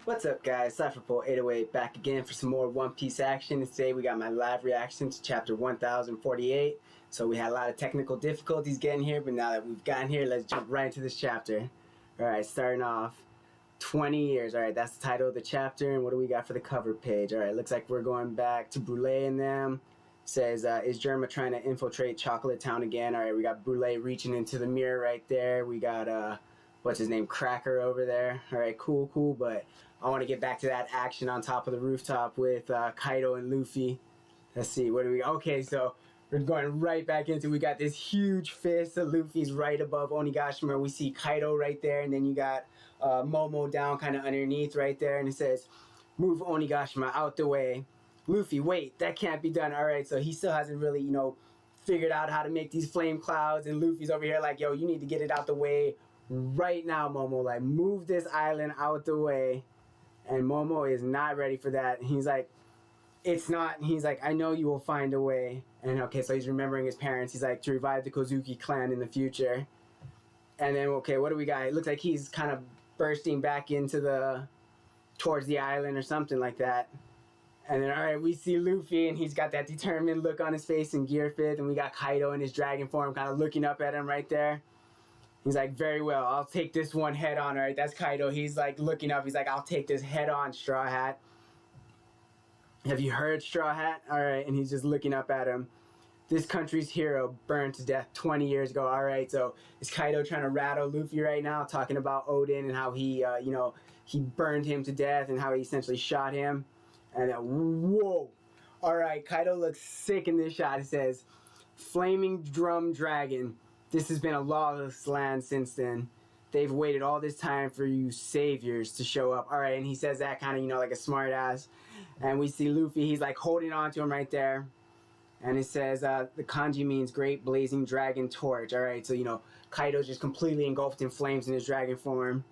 What's up, guys? Cipher Pol 808 back again for some more One Piece action. And today we got my live reaction to chapter 1048. So we had a lot of technical difficulties getting here, but now that we've gotten here, let's jump right into this chapter. Alright, starting off 20 years. Alright, that's the title of the chapter. And what do we got for the cover page? Alright, looks like we're going back to Brule and them. Says, is Germa trying to infiltrate Chocolate Town again? Alright, we got Brule reaching into the mirror right there. We got, what's his name, Cracker over there. Alright, cool, but I want to get back to that action on top of the rooftop with Kaido and Luffy. Let's see, what do we... Okay, so we're going right back into... We got this huge fist of Luffy's right above Onigashima. We see Kaido right there, and then you got Momo down kind of underneath right there, and it says, move Onigashima out the way. Luffy, wait, that can't be done. Alright, so he still hasn't really, figured out how to make these flame clouds, and Luffy's over here like, yo, you need to get it out the way right now, Momo. Like, move this island out the way. And Momo is not ready for that. He's like, it's not. He's like, I know you will find a way. And okay, so he's remembering his parents. He's like, to revive the Kozuki clan in the future. And then, okay, what do we got? It looks like he's kind of bursting back into towards the island or something like that. And then, alright, we see Luffy, and he's got that determined look on his face in Gear 5th. And we got Kaido in his dragon form kind of looking up at him right there. He's like, very well, I'll take this one head on, alright? That's Kaido. He's like looking up. He's like, I'll take this head on, Straw Hat. Have you heard, Straw Hat? Alright, and he's just looking up at him. This country's hero burned to death 20 years ago. Alright, so is Kaido trying to rattle Luffy right now, talking about Odin and how he, he burned him to death and how he essentially shot him? And then, whoa! Alright, Kaido looks sick in this shot. It says, Flaming Drum Dragon. This has been a lawless land since then. They've waited all this time for you saviors to show up. Alright, and he says that kind of, like a smart ass. And we see Luffy, he's like holding on to him right there. And it says, the kanji means great blazing dragon torch. Alright, so, Kaido's just completely engulfed in flames in his dragon form.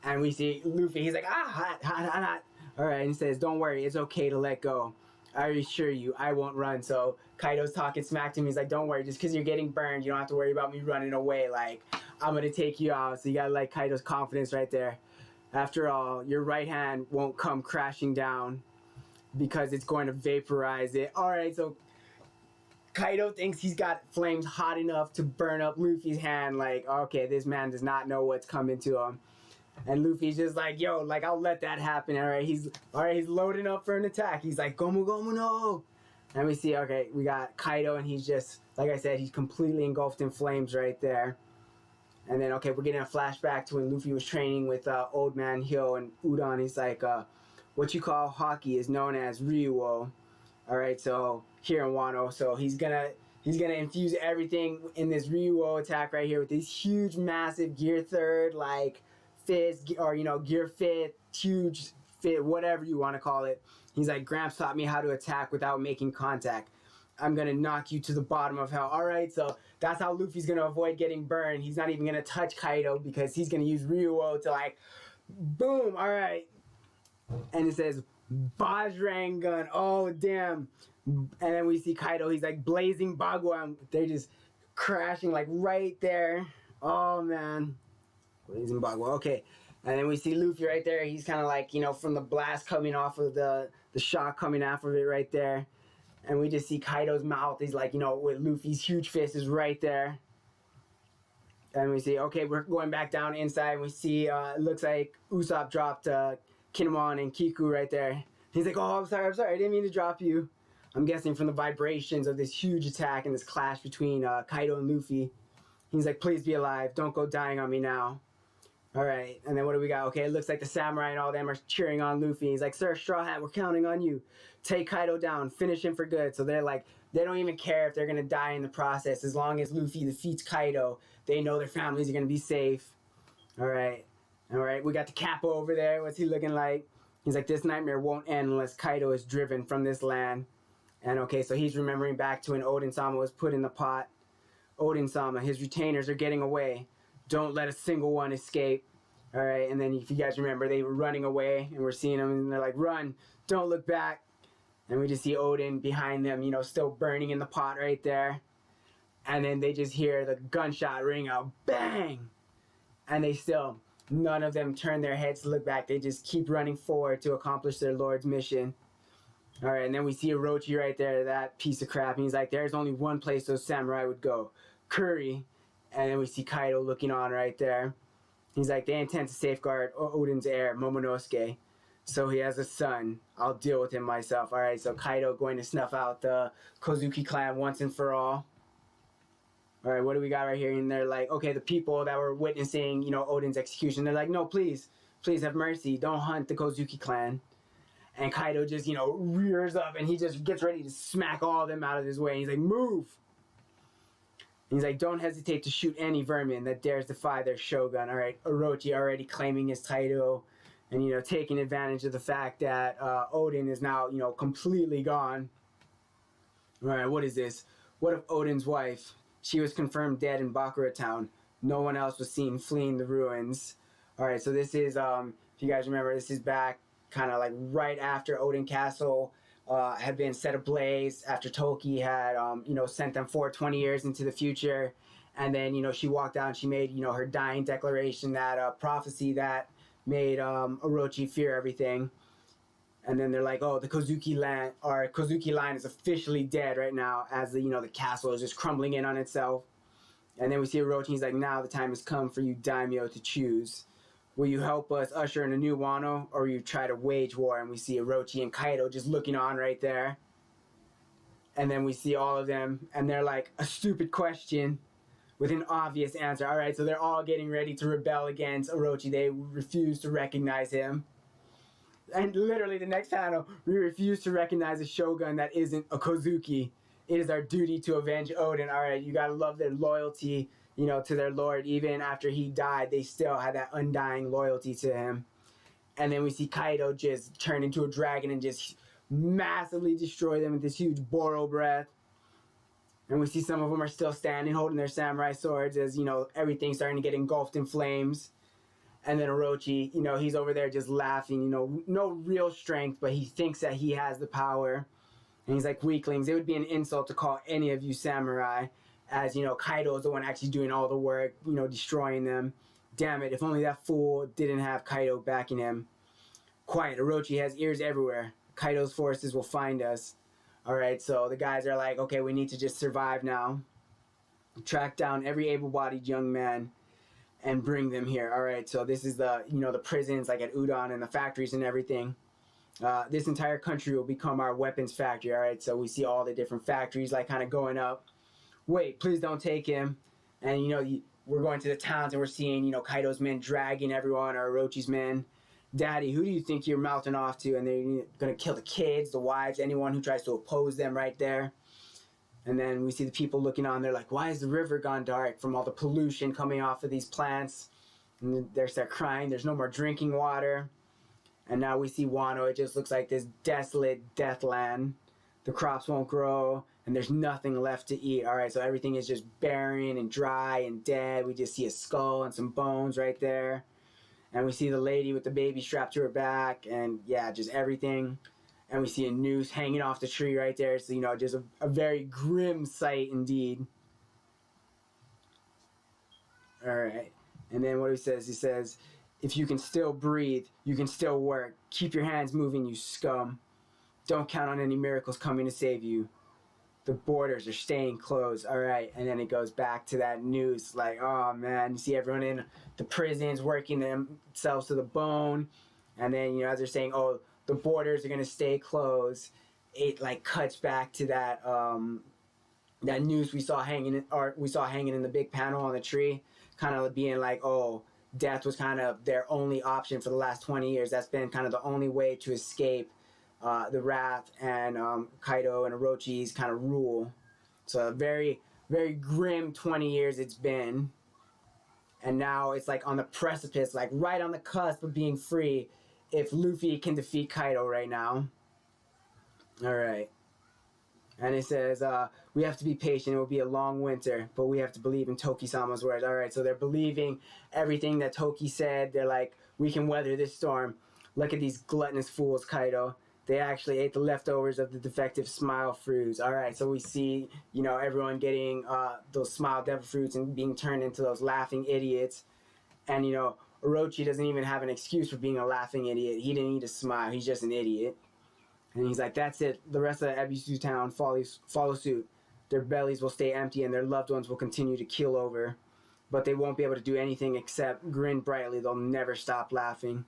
And we see Luffy, he's like, hot. Alright, and he says, don't worry, it's okay to let go. I assure you, I won't run. So Kaido's talking smack to him. He's like, don't worry, just because you're getting burned, you don't have to worry about me running away. Like, I'm going to take you out. So you got to like Kaido's confidence right there. After all, your right hand won't come crashing down because it's going to vaporize it. Alright, so Kaido thinks he's got flames hot enough to burn up Luffy's hand. Like, okay, this man does not know what's coming to him. And Luffy's just like, yo, like, I'll let that happen, alright? He's loading up for an attack. He's like, Gomu Gomu no! And we see, okay, we got Kaido, and he's just, like I said, he's completely engulfed in flames right there. And then, okay, we're getting a flashback to when Luffy was training with Old Man Hyo and Udon. He's like, what you call hockey is known as ryuo. Alright, so, here in Wano, so he's gonna infuse everything in this ryuo attack right here with this huge, massive Gear 3rd, like, fist, or Gear 5th, huge fit, whatever you want to call it. He's like, Gramps taught me how to attack without making contact. I'm gonna knock you to the bottom of hell. Alright, so that's how Luffy's gonna avoid getting burned. He's not even gonna touch Kaido because he's gonna use Ryuo to like, boom, alright. And it says, Bajrang gun, oh damn. And then we see Kaido, he's like blazing Bagua. They're just crashing like right there. Oh man. Blazing Bagua, okay. And then we see Luffy right there. He's kind of like, from the blast coming off of the shock coming off of it right there. And we just see Kaido's mouth. He's like, with Luffy's huge fist is right there. And we see, okay, we're going back down inside. And we see, it looks like Usopp dropped Kinemon and Kiku right there. He's like, oh, I'm sorry. I didn't mean to drop you. I'm guessing from the vibrations of this huge attack and this clash between Kaido and Luffy. He's like, please be alive. Don't go dying on me now. Alright, and then what do we got? Okay, it looks like the samurai and all them are cheering on Luffy. He's like, Sir Straw Hat, we're counting on you. Take Kaido down. Finish him for good. So they're like, they don't even care if they're going to die in the process. As long as Luffy defeats Kaido, they know their families are going to be safe. Alright, we got the Kappa over there. What's he looking like? He's like, this nightmare won't end unless Kaido is driven from this land. And okay, so he's remembering back to when Odin-sama was put in the pot. Odin-sama, his retainers are getting away. Don't let a single one escape. Alright, and then if you guys remember, they were running away, and we're seeing them, and they're like, run, don't look back. And we just see Odin behind them, still burning in the pot right there. And then they just hear the gunshot ring out, bang! And they still, None of them turn their heads to look back. They just keep running forward to accomplish their lord's mission. All right, and then we see Orochi right there, that piece of crap. And he's like, there's only one place those samurai would go, Curry. And then we see Kaido looking on right there. He's like, they intend to safeguard Odin's heir, Momonosuke. So he has a son. I'll deal with him myself. All right, so Kaido going to snuff out the Kozuki clan once and for all. All right, what do we got right here? And they're like, okay, the people that were witnessing, you know, Odin's execution, they're like, no, please have mercy. Don't hunt the Kozuki clan. And Kaido just, you know, rears up and he just gets ready to smack all of them out of his way. And he's like, move. And he's like, don't hesitate to shoot any vermin that dares defy their shogun. All right, Orochi already claiming his title and, you know, taking advantage of the fact that Odin is now, you know, completely gone. All right, what is this? What of Odin's wife? She was confirmed dead in Bakura town. No one else was seen fleeing the ruins. All right, so this is, if you guys remember, this is back kind of like right after Odin Castle had been set ablaze, after Toki had, you know, sent them forward 20 years into the future. And then, you know, she walked out and she made, you know, her dying declaration, that prophecy that made Orochi fear everything. And then they're like, oh, the Kozuki line is officially dead right now, as the, you know, the castle is just crumbling in on itself. And then we see Orochi, he's like, now the time has come for you daimyo to choose. Will you help us usher in a new Wano, or will you try to wage war? And we see Orochi and Kaido just looking on right there. And then we see all of them, and they're like, a stupid question with an obvious answer. All right, so they're all getting ready to rebel against Orochi. They refuse to recognize him. And literally the next panel, we refuse to recognize a shogun that isn't a Kozuki. It is our duty to avenge Odin. All right, you gotta love their loyalty, you know, to their lord. Even after he died, they still had that undying loyalty to him. And then we see Kaido just turn into a dragon and just massively destroy them with this huge Boro breath. And we see some of them are still standing, holding their samurai swords, as, you know, everything's starting to get engulfed in flames. And then Orochi, you know, he's over there just laughing, you know, no real strength, but he thinks that he has the power. And he's like, weaklings, it would be an insult to call any of you samurai, as, you know, Kaido is the one actually doing all the work, you know, destroying them. Damn it, if only that fool didn't have Kaido backing him. Quiet, Orochi has ears everywhere. Kaido's forces will find us. All right, so the guys are like, okay, we need to just survive now. Track down every able-bodied young man and bring them here. All right, so this is the, you know, the prisons like at Udon and the factories and everything. This entire country will become our weapons factory. All right, so we see all the different factories like kind of going up. Wait, please don't take him. And, you know, we're going to the towns and we're seeing, you know, Kaido's men dragging everyone, or Orochi's men. Daddy, who do you think you're mouthing off to? And they're going to kill the kids, the wives, anyone who tries to oppose them right there. And then we see the people looking on. They're like, why is the river gone dark from all the pollution coming off of these plants? And they start crying. There's no more drinking water. And now we see Wano. It just looks like this desolate deathland. The crops won't grow, and there's nothing left to eat. All right, so everything is just barren and dry and dead. We just see a skull and some bones right there. And we see the lady with the baby strapped to her back, and yeah, just everything. And we see a noose hanging off the tree right there. So, you know, just a very grim sight indeed. All right. And then what he says, if you can still breathe, you can still work. Keep your hands moving, you scum. Don't count on any miracles coming to save you. The borders are staying closed. All right. And then it goes back to that noose. Like, oh, man. You see everyone in the prisons working themselves to the bone. And then, you know, as they're saying, oh, the borders are going to stay closed, it like cuts back to that that noose we saw hanging in the big panel on the tree, kind of being like, oh, death was kind of their only option for the last 20 years. That's been kind of the only way to escape the wrath and Kaido and Orochi's kind of rule. So a very, very grim 20 years it's been. And now it's like on the precipice, like right on the cusp of being free, if Luffy can defeat Kaido right now. Alright. And it says, we have to be patient. It will be a long winter, but we have to believe in Toki-sama's words. Alright, so they're believing everything that Toki said. They're like, we can weather this storm. Look at these gluttonous fools, Kaido. They actually ate the leftovers of the defective smile fruits. Alright, so we see, you know, everyone getting those smile devil fruits and being turned into those laughing idiots. And, you know, Orochi doesn't even have an excuse for being a laughing idiot. He didn't need to smile. He's just an idiot. And he's like, that's it. The rest of the Ebisu town follow suit. Their bellies will stay empty and their loved ones will continue to keel over. But they won't be able to do anything except grin brightly. They'll never stop laughing.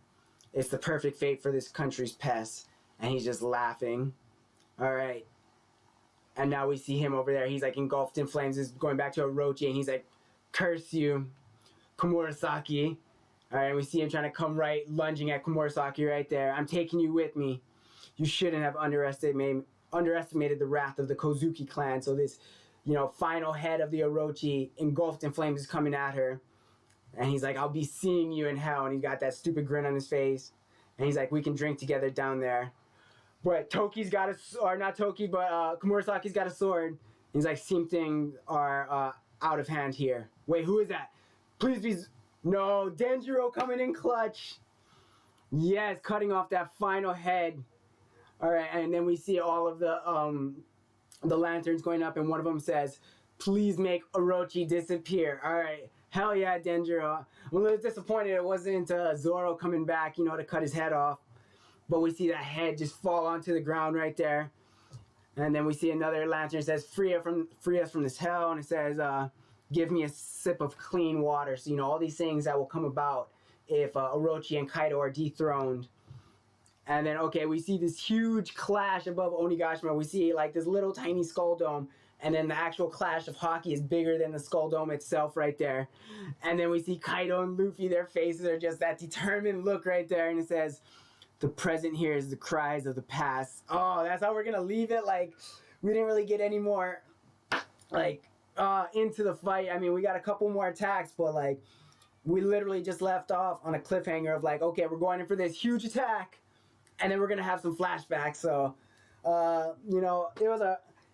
It's the perfect fate for this country's pests. And he's just laughing. All right. And now we see him over there. He's like engulfed in flames. He's going back to Orochi and he's like, curse you, Komurasaki. All right, we see him trying to come right, lunging at Komurasaki right there. I'm taking you with me. You shouldn't have underestimated the wrath of the Kozuki clan. So this, final head of the Orochi engulfed in flames is coming at her. And he's like, I'll be seeing you in hell. And he's got that stupid grin on his face. And he's like, we can drink together down there. But Toki's got Komurasaki's got a sword. He's like, some things are out of hand here. Wait, who is that? Please be... No, Denjiro coming in clutch. Yes, cutting off that final head. All right, and then we see all of the lanterns going up, and one of them says, please make Orochi disappear. All right, hell yeah, Denjiro. I'm a little disappointed it wasn't Zoro coming back, to cut his head off. But we see that head just fall onto the ground right there. And then we see another lantern that says, free us from this hell. And it says, give me a sip of clean water. So, all these things that will come about if Orochi and Kaido are dethroned. And then, okay, we see this huge clash above Onigashima. We see, like, this little tiny skull dome. And then the actual clash of Haki is bigger than the skull dome itself right there. And then we see Kaido and Luffy. Their faces are just that determined look right there. And it says, the present here is the cries of the past. Oh, that's how we're going to leave it? Like, we didn't really get any more, like... into the fight. I mean, we got a couple more attacks, but like we literally just left off on a cliffhanger of like, okay, we're going in for this huge attack and then we're gonna have some flashbacks. So it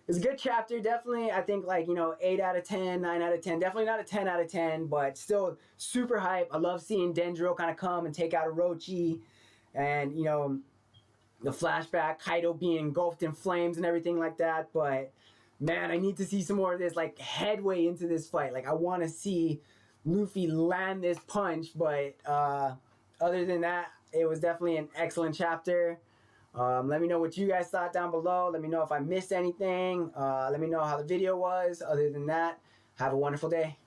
was a good chapter. Definitely, I think 8 out of 10, 9 out of 10. Definitely not a 10 out of 10, but still super hype. I love seeing Denjiro kind of come and take out Orochi, and the flashback, Kaido being engulfed in flames and everything like that. But man, I need to see some more of this, like, headway into this fight. Like, I want to see Luffy land this punch, but other than that, it was definitely an excellent chapter. Let me know what you guys thought down below. Let me know if I missed anything. Let me know how the video was. Other than that, have a wonderful day.